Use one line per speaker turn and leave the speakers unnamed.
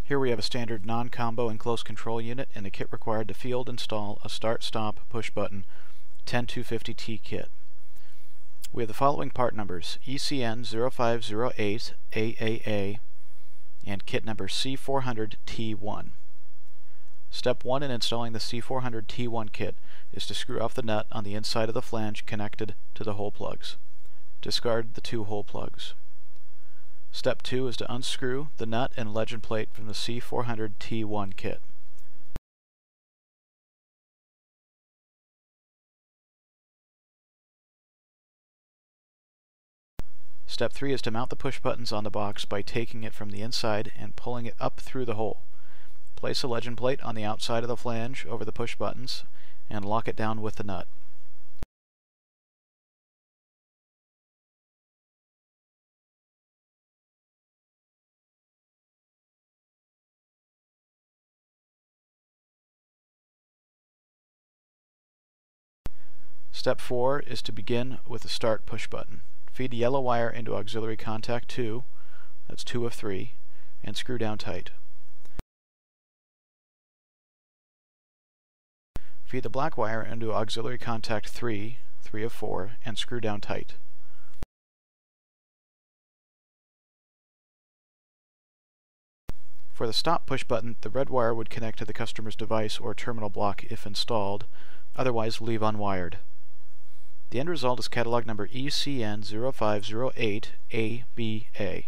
Here we have a standard non-combo enclosed control unit and the kit required to field install a Start Stop Pushbutton 10250T kit. We have the following part numbers: ECN 0508 AAA and kit number C400T1. Step 1 in installing the C400T1 kit is to screw off the nut on the inside of the flange connected to the hole plugs. Discard the 2 hole plugs. Step 2 is to unscrew the nut and legend plate from the C400T1 kit. Step 3 is to mount the push buttons on the box by taking it from the inside and pulling it up through the hole. Place a legend plate on the outside of the flange over the push buttons and lock it down with the nut. Step 4 is to begin with the start push button. Feed the yellow wire into auxiliary contact 2, that's 2 of 3, and screw down tight. Feed the black wire into auxiliary contact 3, 3 of 4, and screw down tight. For the stop push button, the red wire would connect to the customer's device or terminal block if installed, otherwise leave unwired. The end result is catalog number ECN 0508 ABA.